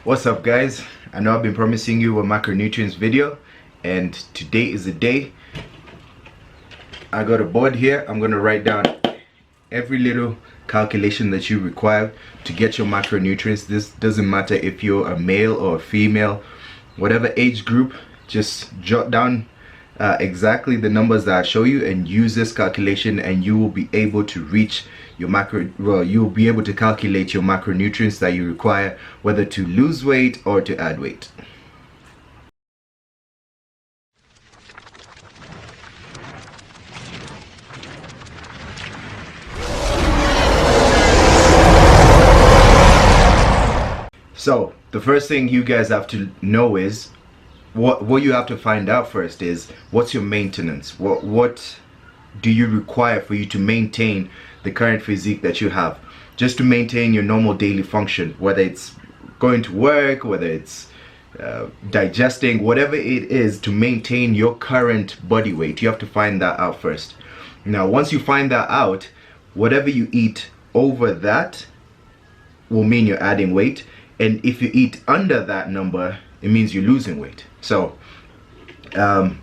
What's up, guys? I know I've been promising you a macronutrients video, and today is the day. I got a board here. I'm gonna write down every little calculation that you require to get your macronutrients. This doesn't matter if you're a male or a female, whatever age group, just jot down exactly the numbers that I show you and use this calculation, and you will be able to reach your you'll be able to calculate your macronutrients that you require, whether to lose weight or to add weight. So the first thing you guys have to know is what you have to find out first is what's your maintenance. What do you require for you to maintain the current physique that you have, just to maintain your normal daily function, whether it's going to work, whether it's digesting, whatever it is, to maintain your current body weight. You have to find that out first. Now once you find that out, whatever you eat over that will mean you're adding weight, and if you eat under that number, it means you're losing weight. So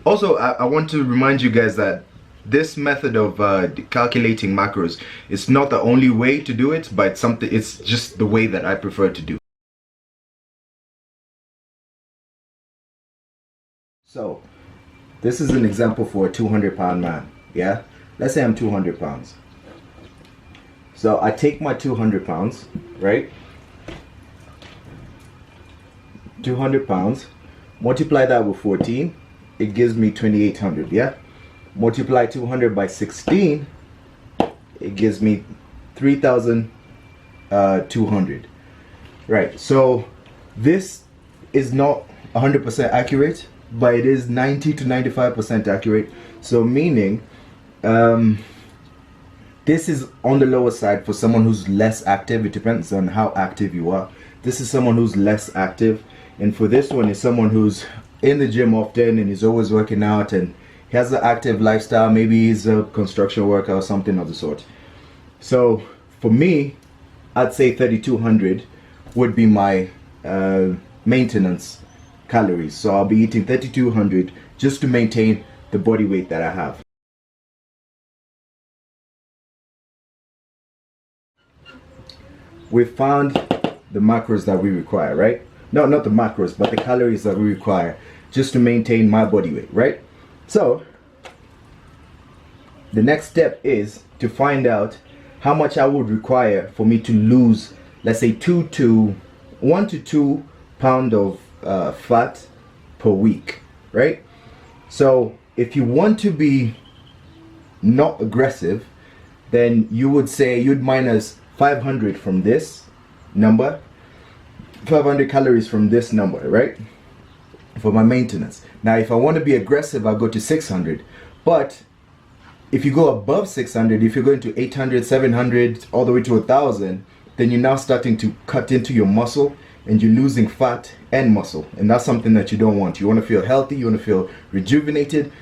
also I want to remind you guys that this method of calculating macros is not the only way to do it, but it's just the way that I prefer to do. So this is an example for a 200-pound man. Yeah, let's say I'm 200 pounds. So I take my 200 pounds, right? 200 pounds, multiply that with 14, it gives me 2,800. Yeah, multiply 200 by 16, it gives me 3,200. Right, so this is not 100% accurate, but it is 90 to 95% accurate. So meaning this is on the lower side for someone who's less active. It depends on how active you are. This is someone who's less active, and for this one is someone who's in the gym often and is always working out and has an active lifestyle. Maybe he's a construction worker or something of the sort. So for me, I'd say 3,200 would be my maintenance calories. So I'll be eating 3,200 just to maintain the body weight that I have. We've found the macros that we require, right? No, not the macros, but the calories that we require just to maintain my body weight, right? So the next step is to find out how much I would require for me to lose, let's say 1 to 2 pounds of fat per week, right? So if you want to be not aggressive, then you would say you'd minus 500 from this number, 500 calories from this number, right? For my maintenance. Now if I want to be aggressive, I'll go to 600. But if you go above 600, if you're going to 800, 700, all the way to 1,000, then you're now starting to cut into your muscle and you're losing fat and muscle. And that's something that you don't want. You want to feel healthy, you want to feel rejuvenated,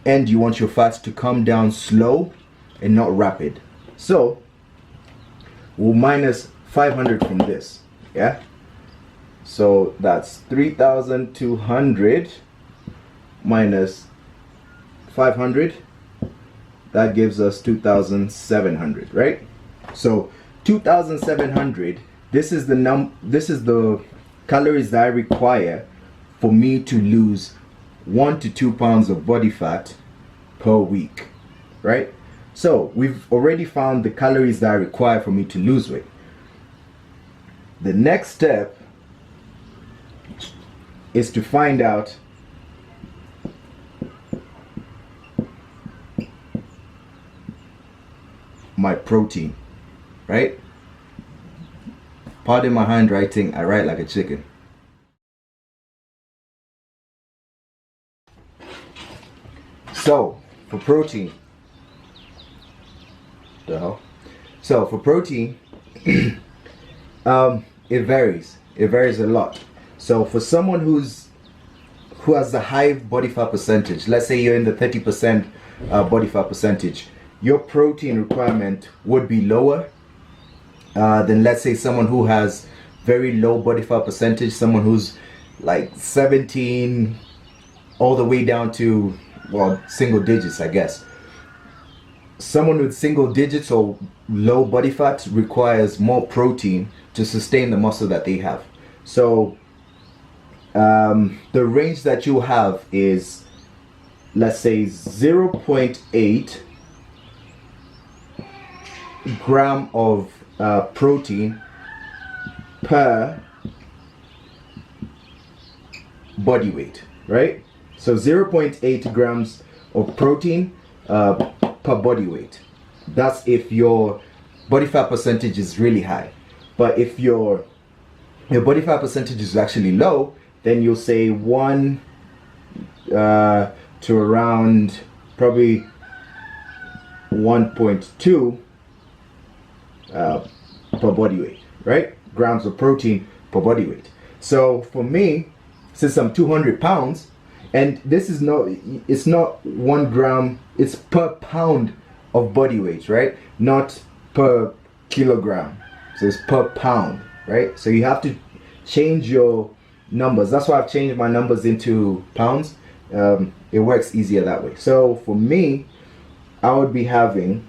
and you want your fats to come down slow and not rapid. So we'll minus 500 from this, yeah? So that's 3,200 minus 500. That gives us 2,700, right? So 2,700. This is the calories that I require for me to lose 1 to 2 pounds of body fat per week, right? So we've already found the calories that I require for me to lose weight. The next step is to find out my protein, right? Pardon my handwriting, I write like a chicken. So for protein, so for protein, it varies a lot. So for someone who has the high body fat percentage, let's say you're in the 30% body fat percentage, your protein requirement would be lower than, let's say, someone who has very low body fat percentage, someone who's like 17 all the way down to, well, single digits, I guess. Someone with single digits or low body fat requires more protein to sustain the muscle that they have. So the range that you have is, let's say, 0.8 gram of protein per body weight, right? So 0.8 grams of protein per body weight. That's if your body fat percentage is really high. But if your body fat percentage is actually low, then you'll say 1 to around probably 1.2 per body weight, right? Grams of protein per body weight. So for me, since I'm 200 pounds, and this is not, it's not 1 gram, it's per pound of body weight, right? Not per kilogram. So it's per pound, right? So you have to change your numbers. That's why I've changed my numbers into pounds. It works easier that way. So for me, I would be having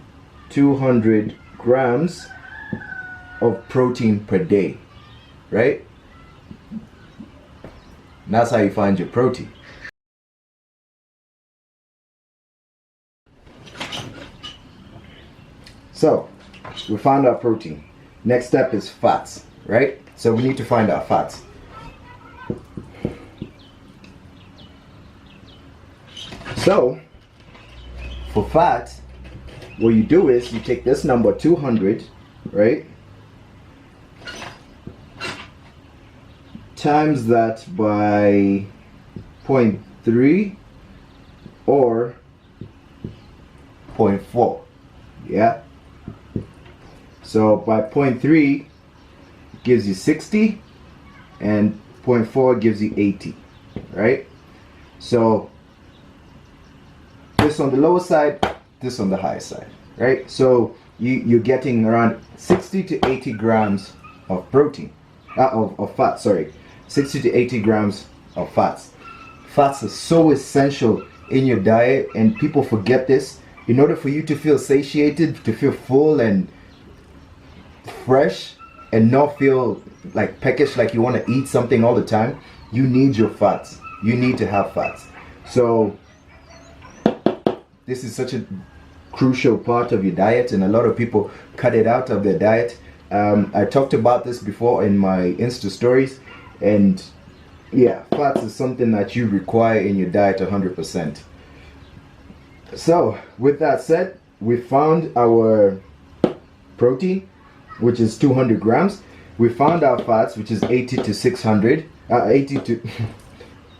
200 grams of protein per day, right? And that's how you find your protein. So we found our protein. Next step is fats, right? So we need to find our fats. So for fat, what you do is you take this number 200, right? Times that by 0.3 or 0.4, yeah? So by 0.3 gives you 60 and 0.4 gives you 80, right? So this on the lower side, this on the high side, right? So you're getting around 60 to 80 grams of protein, of fat, sorry. 60 to 80 grams of fats. Fats are so essential in your diet, and people forget this. In order for you to feel satiated, to feel full and fresh, and not feel like peckish, like you want to eat something all the time, you need your fats. You need to have fats. So this is such a crucial part of your diet, and a lot of people cut it out of their diet. I talked about this before in my Insta stories, and yeah, fats is something that you require in your diet 100%. So with that said, we found our protein, which is 200 grams. We found our fats, which is 80 to 600, 80 to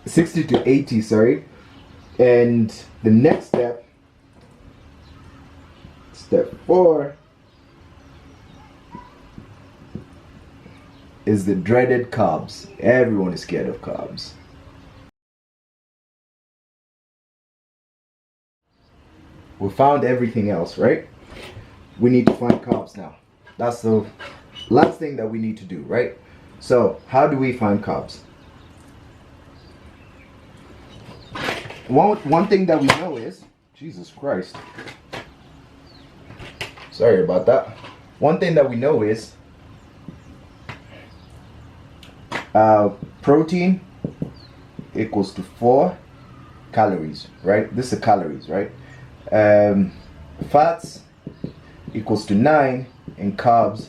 60 to 80, sorry. And the next step, step 4, is the dreaded carbs. Everyone is scared of carbs. We found everything else, right? We need to find carbs now. That's the last thing that we need to do, right? So how do we find carbs? One thing that we know is, Jesus Christ, sorry about that. One thing that we know is protein equals to 4 calories, right? This is calories, right? Fats equals to 9, and carbs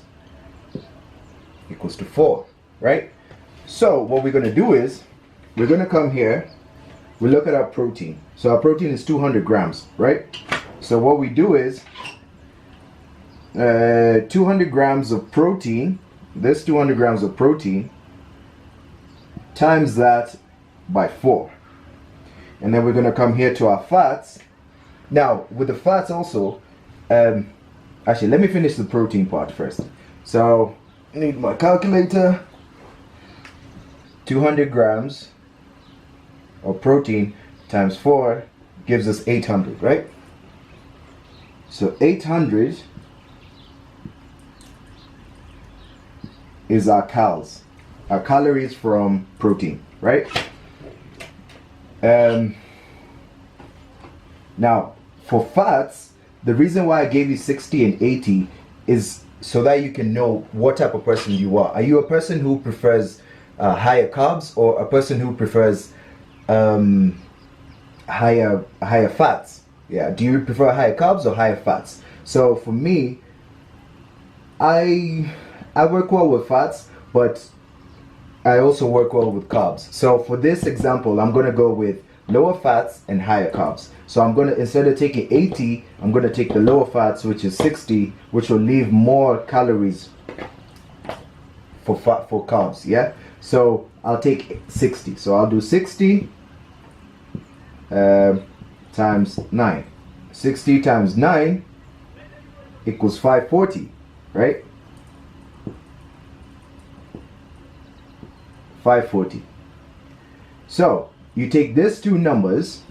equals to 4, right? So what we're going to do is we're going to come here, we look at our protein. So our protein is 200 grams, right? So what we do is 200 grams of protein, this 200 grams of protein, times that by 4. And then we're going to come here to our fats. Now with the fats also, actually let me finish the protein part first. So I need my calculator. 200 grams of protein times 4 gives us 800, right? So 800 is our calories. calories from protein, right? Now for fats, the reason why I gave you 60 and 80 is so that you can know what type of person you are. Are you a person who prefers higher carbs, or a person who prefers higher fats? Yeah, do you prefer higher carbs or higher fats? So for me, I work well with fats, but I also work well with carbs. So for this example, I'm going to go with lower fats and higher carbs. So I'm going to, instead of taking 80, I'm going to take the lower fats, which is 60, which will leave more calories for carbs. Yeah, so I'll take 60. So I'll do 60 times 9. 60 times 9 equals 540, right? 540. So you take these two numbers,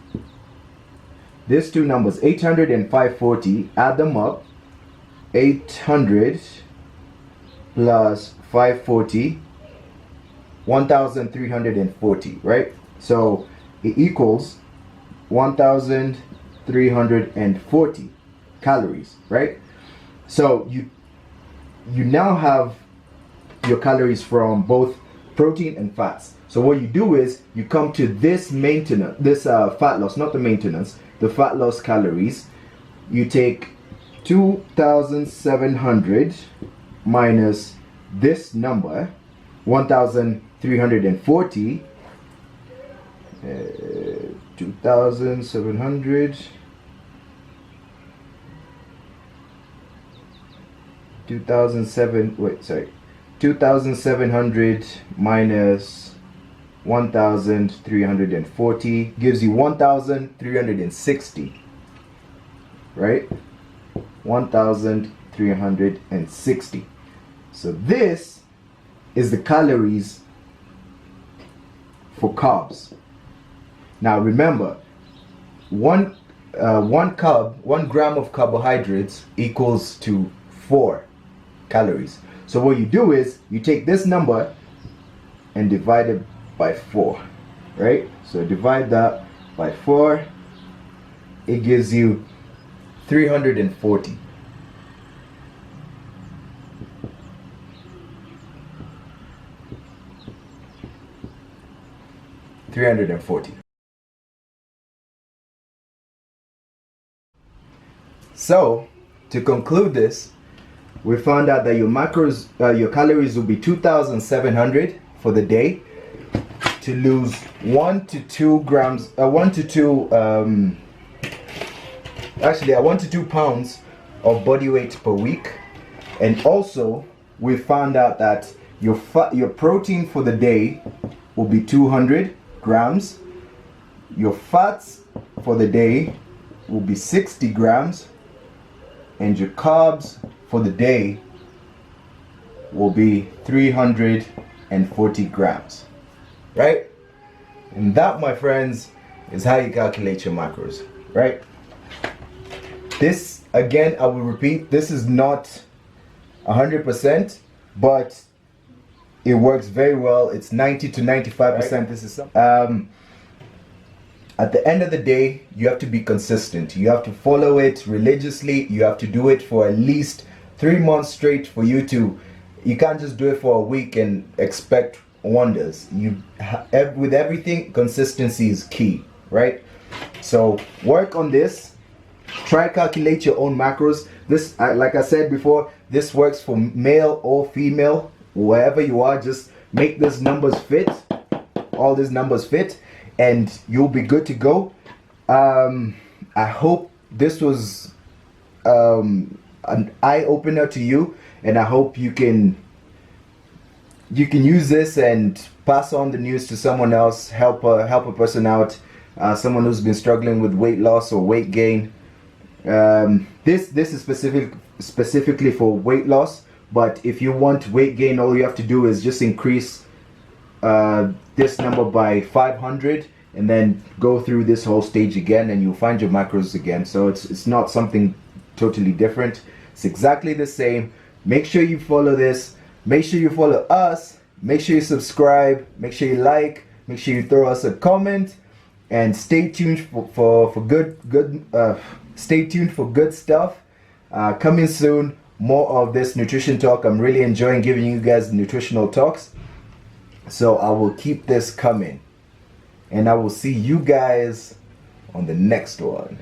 800 and 540, add them up. 800 plus 540, 1340, right? So it equals 1340 calories, right? So you now have your calories from both protein and fats. So what you do is you come to this maintenance, this fat loss, not the maintenance, the fat loss calories. You take 2,700 minus this number, 1,340. 2,700. 2,700 minus 1,340 gives you 1,360, right? 1,360. So this is the calories for carbs. Now remember, one gram of carbohydrates equals to 4 calories. So what you do is you take this number and divide it by 4, right? So divide that by 4, it gives you 340. 340. So to conclude this, we found out that your macros, your calories will be 2,700 for the day. To lose 1 to 2 grams, 1 to 2 pounds of body weight per week. And also we found out that your protein for the day will be 200 grams. Your fats for the day will be 60 grams. And your carbs for the day will be 340 grams, right? And that, my friends, is how you calculate your macros, right? This, again, I will repeat, this is not 100%, but it works very well. It's 90 to 95%. Right. This is something. At the end of the day, you have to be consistent. You have to follow it religiously. You have to do it for at least 3 months straight for you can't just do it for a week and expect wonders. With everything, consistency is key, right? So work on this. Try calculate your own macros. This, like I said before, this works for male or female, wherever you are. Just make these numbers fit, all these numbers fit, and you'll be good to go. I hope this was an eye-opener to you, and I hope you can use this and pass on the news to someone else, help a person out, someone who's been struggling with weight loss or weight gain. This is specifically for weight loss, but if you want weight gain, all you have to do is just increase this number by 500 and then go through this whole stage again, and you'll find your macros again. So it's not something totally different. It's exactly the same. Make sure you follow this. Make sure you follow us, make sure you subscribe, make sure you like, make sure you throw us a comment, and stay tuned for good stay tuned for good stuff coming soon. More of this nutrition talk. I'm really enjoying giving you guys nutritional talks, so I will keep this coming, and I will see you guys on the next one.